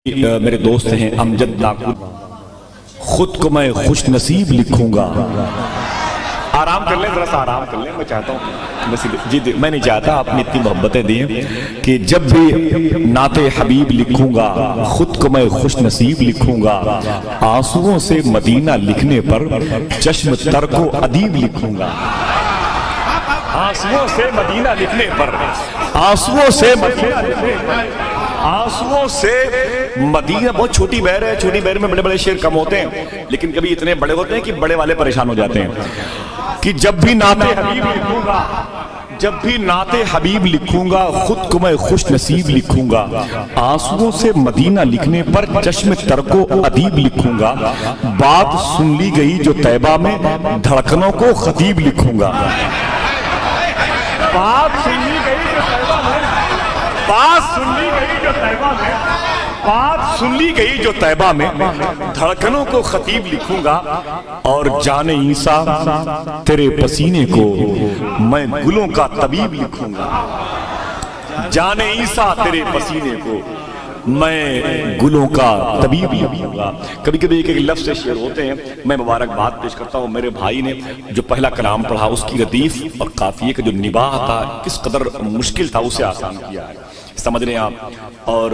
میرے دوست ہیں امجد لاکور، خود کو میں خوش نصیب لکھوں گا. آرام کر لیں، ذرا سا آرام کر لیں. میں چاہتا ہوں جی میں نہیں چاہتا آپ نے اتنی محبتیں دی ہیں کہ جب بھی نعت حبیب لکھوں گا خود کو میں خوش نصیب لکھوں گا. آنسوؤں سے مدینہ لکھنے پر چشم تر کو ادیب لکھوں گا. آنسوؤں سے مدینہ لکھنے پر، آنسوؤں سے مدینہ بہت چھوٹی بحر ہے. چھوٹی بحر میں بڑے بڑے شعر کم ہوتے ہیں، لیکن کبھی اتنے بڑے ہوتے ہیں کہ بڑے والے پریشان ہو جاتے ہیں. کہ جب بھی نعت حبیب لکھوں گا، جب بھی نعت حبیب لکھوں گا خود کو میں خوش نصیب لکھوں گا. آنسوؤں سے مدینہ لکھنے پر چشم تر کو ادیب لکھوں گا. بات سن لی گئی جو طیبہ میں دھڑکنوں کو خطیب لکھوں گا. بات سن لی گئی جو طیبہ میں، بات سن لی گئی جو طیبہ میں، بات سن لی گئی جو طیبہ میں دھڑکنوں کو خطیب لکھوں گا. اور جان عیسیٰ تیرے پسینے کو میں گلوں کا طبیب لکھوں گا. جان عیسیٰ تیرے پسینے کو میں گلوں کا طبیب لکھوں گا. کبھی کبھی ایک لفظ سے شعر ہوتے ہیں. میں مبارکباد پیش کرتا ہوں میرے بھائی نے جو پہلا کلام پڑھا، اس کی ردیف اور قافیے کا جو نباہ تھا کس قدر مشکل تھا اسے آسان کیا ہے. سمجھ رہے ہیں آپ؟ اور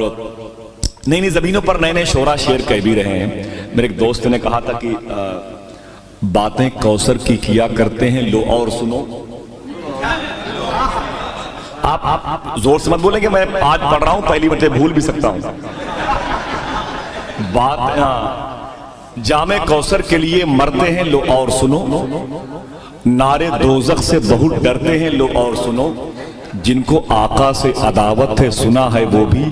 نئی نئی زمینوں پر نئے نئے شعرا شعر کہہ بھی رہے ہیں. میرے ایک دوست نے کہا تھا کہ باتیں کوثر کی کیا کرتے ہیں، لو اور سنو. آپ زور سے مت بولیں کہ میں آج پڑھ رہا ہوں پہلی مرتبہ بھول بھی سکتا ہوں. جام کوثر کے لیے مرتے ہیں، لو اور سنو. نارے دوزخ سے بہت ڈرتے ہیں، لو اور سنو. جن کو آقا سے عداوت ہے سنا ہے وہ بھی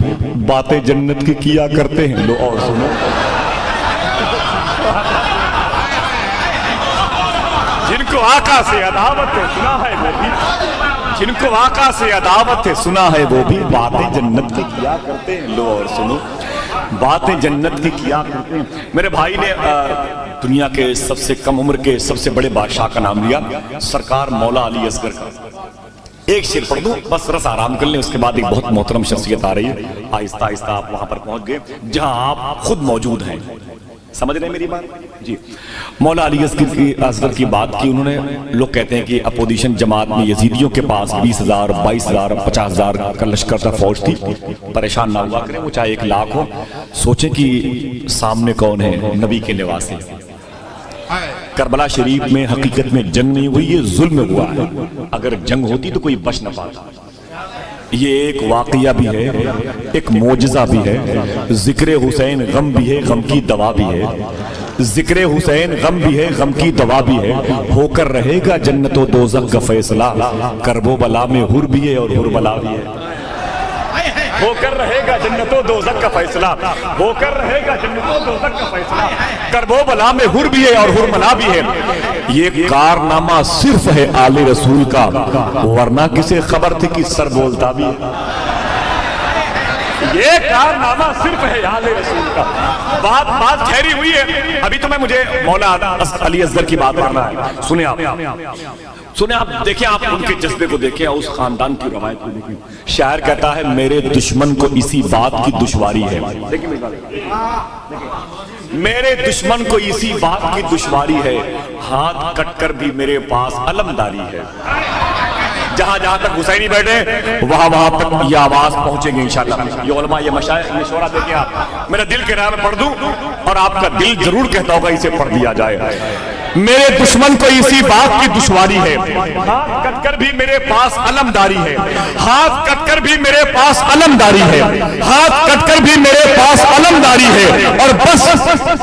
باتیں جنت کی کیا کرتے ہیں، لو اور سنو. جن کو آقا سے عداوت ہے سنا ہے وہ بھی، جن کو آقا سے عداوت ہے سنا ہے وہ بھی باتیں جنت کی کیا کرتے ہیں، لو اور سنو. باتیں جنت کی کیا کرتے ہیں. میرے بھائی نے دنیا کے سب سے کم عمر کے سب سے بڑے بادشاہ کا نام لیا، سرکار مولا علی اصغر کا. ایک شعر پڑھ دوں بس، رس آرام کر لیں. اس کے بعد ایک بہت محترم شخصیت آ رہی ہے. آہستہ آہستہ آپ وہاں پر پہنچ گئے جہاں آپ خود موجود ہیں. سمجھ رہے ہیں میری بات؟ جی. مولا علی اصغر کی بات کی انہوں نے. لوگ کہتے ہیں کہ اپوزیشن جماعت میں یزیدیوں کے پاس 20,000 22,000 50,000 کا لشکر تھا، فوج تھی. پریشان نہ ہوا کریں، وہ چاہے 1 لاکھ ہو. سوچیں کہ سامنے کون ہے؟ نبی کے نواسے. کربلا شریف میں حقیقت میں جنگ نہیں ہوئی، یہ ظلم ہوا ہے. اگر جنگ ہوتی تو کوئی بچ نہ پاتا. یہ ایک واقعہ بھی ہے، ایک معجزہ بھی ہے. ذکر حسین غم بھی ہے، غم کی دوا بھی ہے. ذکر حسین غم بھی ہے، غم کی دوا بھی ہے. ہو کر رہے گا جنت و دوزخ کا فیصلہ، کرب و بلا میں حر بھی ہے اور حر بلا بھی ہے. ہو کر رہے گا جنت و دوزخ کا فیصلہ، ہو کر رہے گا جنت و دوزخ کا فیصلہ، کرب و بلا میں حر بھی ہے اور حر بلا بھی ہے. یہ کارنامہ صرف ہے آل رسول کا، ورنہ کسے خبر تھی کہ سر بولتا بھی ہے. یہ کارنامہ صرف ہے آل رسول کا. بات ٹھہری ہوئی ہے. ابھی تو مجھے مولا علی اصغر کی بات کرنا ہے. سنیں آپ دیکھیں، آپ ان کے جذبے کو دیکھیں، اس خاندان کی روایت کو دیکھیں. شاعر کہتا ہے میرے دشمن کو اسی بات کی دشواری ہے. میرے دشمن کو اسی بات کی دشواری ہے، ہاتھ کٹ کر بھی میرے پاس علمداری ہے. جہاں جہاں تک حسینی بیٹھے وہاں تک یہ آواز پہنچے گی انشاءاللہ. یہ علماء، یہ مشائخ، یہ شعراء دیکھیں آپ. میرا دل کہہ رہا ہے میں پڑھ دوں اور آپ کا دل ضرور کہتا ہوگا اسے پڑھ دیا جائے. میرے دشمن کو اسی بات کی دشواری ہے، ہاتھ کٹ کر بھی میرے پاس علمداری ہے. ہاتھ کٹ کر بھی میرے پاس علمداری ہے، ہاتھ کٹ کر بھی میرے پاس علمداری ہے. اور بس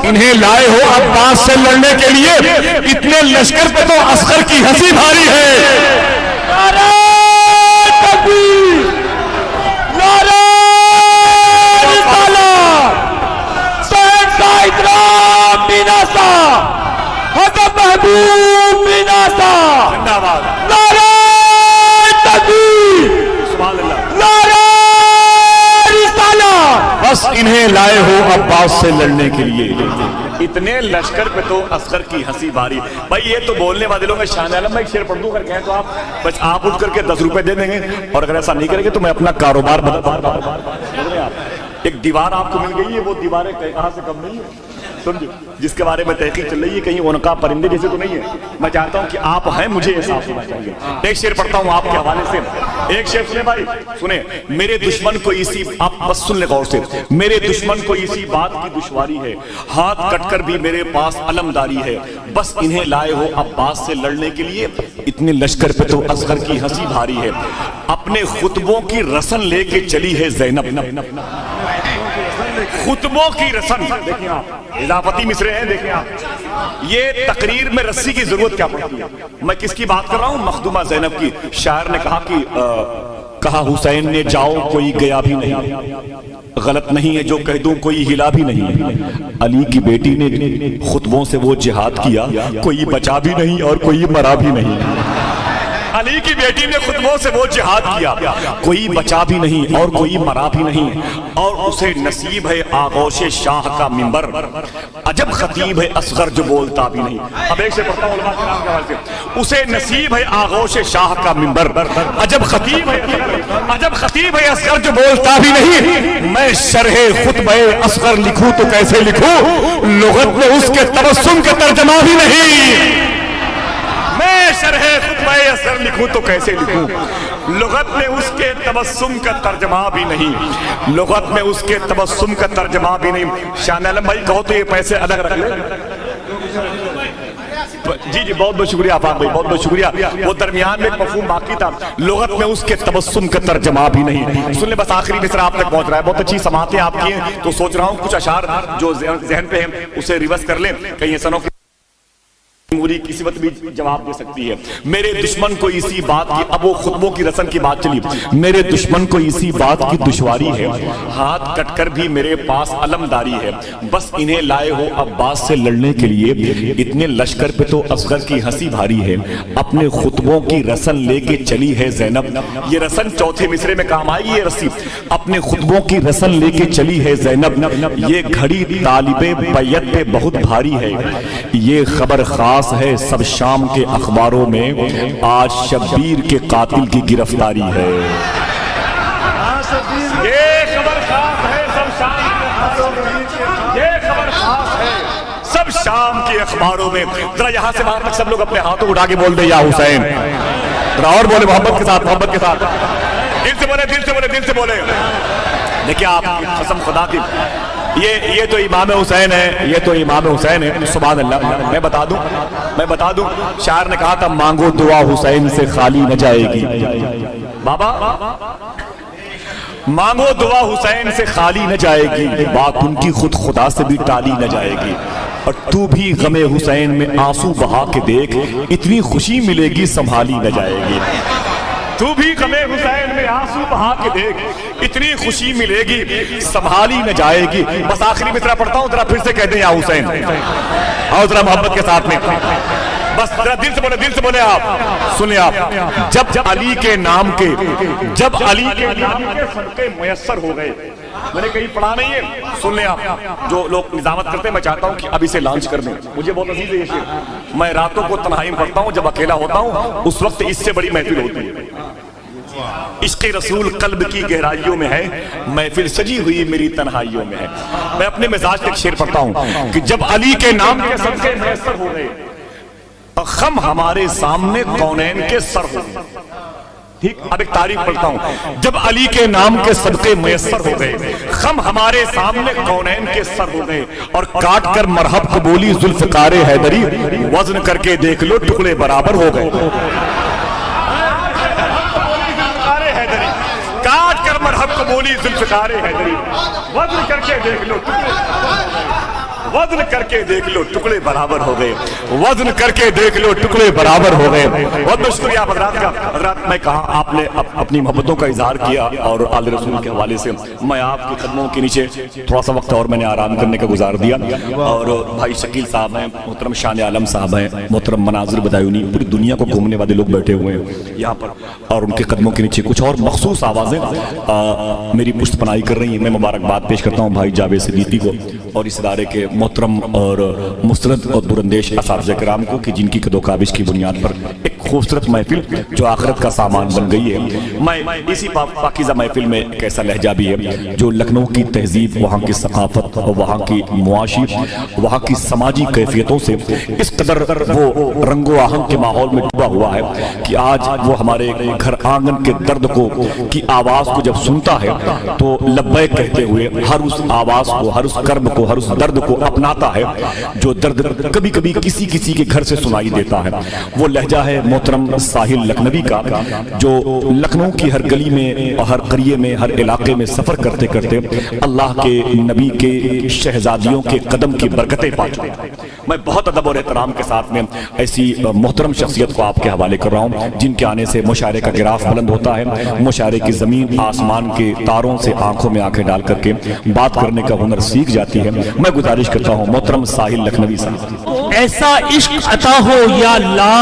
انہیں لائے ہو عباس سے لڑنے کے لیے، اتنے لشکر پہ تو اصغر کی ہنسی بھاری ہے. نعرہ تکبیر، نعرہ رسالت، سید سعید رام بیناسا، حضرت محبوب بیناسا. نعرہ تکبیر، نعرہ رسالت. بس انہیں لائے ہو عباس سے لڑنے کے لیے، اتنے لشکر پہ تو اصغر کی ہنسی بھاری. بھائی یہ تو بولنے والے لوگ. میں شان عالم میں ایک شعر پڑھ دوں کر کہیں تو آپ بس آپ اٹھ کر کے 10 روپے دے دیں گے، اور اگر ایسا نہیں کریں گے تو میں اپنا کاروبار ایک دیوار آپ کو مل گئی ہے، وہ دیواریں کہاں سے کم نہیں ہے، سمجھے، جس کے بارے میں تحقیق چل رہی ہے، کہیں عنقا پرندے جیسے تو نہیں ہے۔ میں چاہتا ہوں کہ آپ ہیں، مجھے احساس ہونا چاہیے۔ ایک شعر پڑھتا ہوں آپ کے حوالے سے، ایک شعر سنیں بھائی، سنیں۔ میرے دشمن کو اسی، آپ بس سن لیں غور سے، میرے دشمن کو اسی بات کی دشواری ہے، ہاتھ کٹ کر بھی میرے پاس علمداری ہے، بس انہیں لائے ہو عباس سے لڑنے کے لیے، اتنے لشکر پہ تو اصغر کی ہنسی بھاری ہے، اپنے خطبوں کی رسن لے کے چلی ہے زینب۔ خطبوں کی رسن، دیکھیں آپ اضافتی مصرے ہیں، دیکھیں آپ، یہ تقریر میں رسی کی ضرورت کیا پڑتی ہے۔ میں کس کی بات کر رہا ہوں؟ مخدومہ زینب کی۔ شاعر نے کہا کہ کہا حسین نے جاؤ کوئی گیا بھی نہیں، غلط نہیں ہے جو کہہ دوں کوئی ہلا بھی نہیں، علی کی بیٹی نے خطبوں سے وہ جہاد کیا، کوئی بچا بھی نہیں اور کوئی مرا بھی نہیں۔ علی کی بیٹی نے خطبوں سے وہ جہاد کیا، کوئی بچا بھی نہیں اور کوئی مرا بھی نہیں، اور اسے نصیب ہے آغوش شاہ کا منبر، عجب خطیب ہے اصغر جو بولتا بھی نہیں۔ اب ایک سے پڑھتا ہوں علماء کرام کے حوالے سے، اسے نصیب ہے آغوش شاہ کا منبر، عجب خطیب ہے اصغر جو بولتا بھی نہیں، میں شرح خطبہ اصغر لکھوں تو کیسے لکھوں، لغت میں اس کے تبسم کا ترجمہ بھی نہیں، میں شرح خطبہ اصغر لکھوں تو کیسے لکھوں، لغت میں اس کے تبسم کا ترجمہ بھی نہیں، لغت میں اس کے تبسم کا ترجمہ بھی نہیں۔ شان عالم بھائی کہو تو یہ پیسے الگ رکھ لیں۔ جی جی بہت بہت شکریہ آفاق بھائی، بہت بہت شکریہ۔ وہ درمیان میں ایک مفہوم باقی تھا، لغت میں اس کے تبسم کا ترجمہ بھی نہیں۔ سن لیں بس آخری مصرع آپ تک پہنچ رہا ہے، بہت اچھی سماعتیں آپ کی ہیں، تو سوچ رہا ہوں کچھ اشعار جو ذہن پہ ہیں اسے ریورس کر لیں، کہیں ایسا نہ ہو جمہوری کسی وقت بھی جواب دے سکتی ہے۔ میرے دشمن کو اسی بات کی، اب وہ خطبوں کی رسم کی بات چلی، میرے دشمن کو اسی بات کی دشواری ہے، ہاتھ کٹ کر بھی میرے پاس علمداری ہے، بس انہیں لائے ہو عباس سے لڑنے کے لیے، اتنے لشکر پہ تو اصغر کی ہنسی بھاری ہے، اپنے خطبوں کی رسن لے کے چلی ہے زینب۔ یہ رسن چوتھے مصرے میں کام آئی، یہ رسی اپنے خطبوں کی رسن لے کے چلی ہے زینب، یہ گھڑی طالب بیعت پہ بہت بھاری ہے، یہ خبر خاص ہے سب شام کے اخباروں میں، آج شبیر کے قاتل کی گرفتاری ہے۔ یہ خبر خاص ہے سب شام کے اخباروں میں، یہ خبر خاص ہے سب شام کے اخباروں میں۔ ذرا یہاں سے وہاں تک سب لوگ اپنے ہاتھوں اٹھا کے بول دیں یا حسین، ذرا اور بولے محبت کے ساتھ، محبت کے ساتھ، دل سے بولے، دل سے بولے، دل سے بولے۔ دیکھیں آپ کی قسم خدا کی، یہ تو امام حسین ہے، یہ تو امام حسین ہے، سبحان اللہ۔ میں بتا دوں شاعر نے کہا تھا مانگو دعا حسین سے خالی نہ جائے گی، بابا مانگو دعا حسین سے خالی نہ جائے گی، بات ان کی خود خدا سے بھی ٹالی نہ جائے گی، اور تو بھی غم حسین میں آنسو بہا کے دیکھ، اتنی خوشی ملے گی سنبھالی نہ جائے گی، تو بھی غم حسین میں آنسو بہا کے دیکھ، اتنی خوشی ملے گی سنبھالی نہ جائے گی۔ بس آخری مصرع پڑھتا ہوں، ذرا پھر سے کہہ دیں یا حسین، اور ذرا محبت کے ساتھ میں، بس ذرا دل سے بولے، دل سے بولے آپ، سنیں آپ، جب علی کے نام کے صدقے میسر ہو گئے، میں نے کہیں پڑھا نہیں ہے، سن لیں آپ، جو لوگ نظامت کرتے ہیں، میں چاہتا ہوں کہ اب اسے لانچ کر دیں، مجھے بہت عزیز ہے یہ شعر، میں راتوں کو تنہائی میں پڑھتا ہوں، جب اکیلا ہوتا ہوں اس وقت اس سے بڑی محفل ہوتی ہے۔ عشق رسول قلب کی گہرائیوں میں ہے، محفل سجی ہوئی میری تنہائیوں میں ہے۔ میں اپنے مزاج تک شعر پڑھتا ہوں کہ جب علی کے نام کے صدقے میسر ہو گئے، غم ہمارے سامنے کونین کے سر ہو گئے۔ ٹھیک، اب ایک تاریخ پڑھتا ہوں، جب علی کے نام کے صدقے میسر ہو گئے، غم ہمارے سامنے کونین کے سر ہو گئے، اور کاٹ کر مرحب قبولی ذوالفقار حیدری، وزن کر کے دیکھ لو ٹکڑے برابر ہو گئے۔ کاٹ کر مرحب قبولی ذوالفقار حیدری، وزن کر کے دیکھ لو وزن کر کے دیکھ لو ٹکڑے برابر ہو گئے، وزن کر کے دیکھ لو ٹکڑے برابر ہو گئے۔ بہت بہت شکریہ آپ حضرات کا۔ حضرات میں کہا آپ نے اپنی محبتوں کا اظہار کیا، اور آل رسول کے حوالے سے میں آپ کے قدموں کے نیچے تھوڑا سا وقت اور میں نے آرام کرنے کا گزار دیا، اور بھائی شکیل صاحب ہیں، محترم شان عالم صاحب ہیں، محترم مناظر بدایونی، پوری دنیا کو گھومنے والے لوگ بیٹھے ہوئے ہیں یہاں پر، اور ان کے قدموں کے نیچے کچھ اور مخصوص آوازیں میری پشت پناہی کر رہی ہیں۔ میں مبارکباد پیش کرتا ہوں بھائی جاوید صدیقی کو اور اس ادارے کے محترم اور مستند اور دور اندیش اساتذہ کرام کو کہ جن کی قد و کاوش کی بنیاد پر ایک خوبصورت محفل جو آخرت کا سامان بن گئی ہے۔ میں اسی پاکیزہ محفل میں ایک ایسا لہجہ بھی ہے جو لکھنؤ کی تہذیب، وہاں کی ثقافت اور وہاں کی معاشی، وہاں کی سماجی کیفیتوں سے اس قدر وہ رنگ و آہنگ کے ماحول میں ڈوبا ہوا ہے کہ آج وہ ہمارے گھر آنگن کے درد کو کی آواز کو جب سنتا ہے تو لبیک کہتے ہوئے ہر اس آواز کو، ہر اس کرب کو، ہر اس درد کو اپناتا ہے جو درد کبھی کبھی کسی کسی کے گھر سے سنائی دیتا ہے۔ وہ لہجہ ہے محترم ساحل لکھنوی کا جو لکھنؤ کی ہر گلی میں، ہر قریے میں، ہر علاقے میں سفر کرتے کرتے اللہ کے نبی کے شہزادیوں کے قدم کی برکتیں پا چکا ہے۔ میں بہت ادب اور احترام کے ساتھ میں ایسی محترم شخصیت کو آپ کے حوالے کر رہا ہوں جن کے آنے سے مشاعرے کا گراف بلند ہوتا ہے، مشاعرے کی زمین آسمان کے تاروں سے آنکھوں میں آنکھیں ڈال کر کے بات کرنے کا ہنر سیکھ جاتی ہے۔ میں گزارش کرتا ہوں محترم ساحل لکھنوی صاحب، ایسا عشق عطا ہو یا اللہ،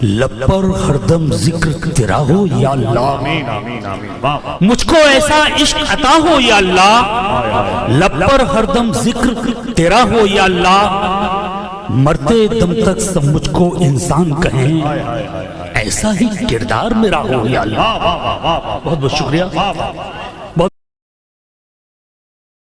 لب پر ہردم ذکر تیرا ہو یا اللہ، مجھ کو ایسا عشق عطا ہو یا اللہ، لب پر ہردم ذکر تیرا ہو یا اللہ، مرتے دم تک سب مجھ کو انسان کہیں، ایسا ہی کردار میرا ہو یا اللہ۔ بہت بہت شکریہ۔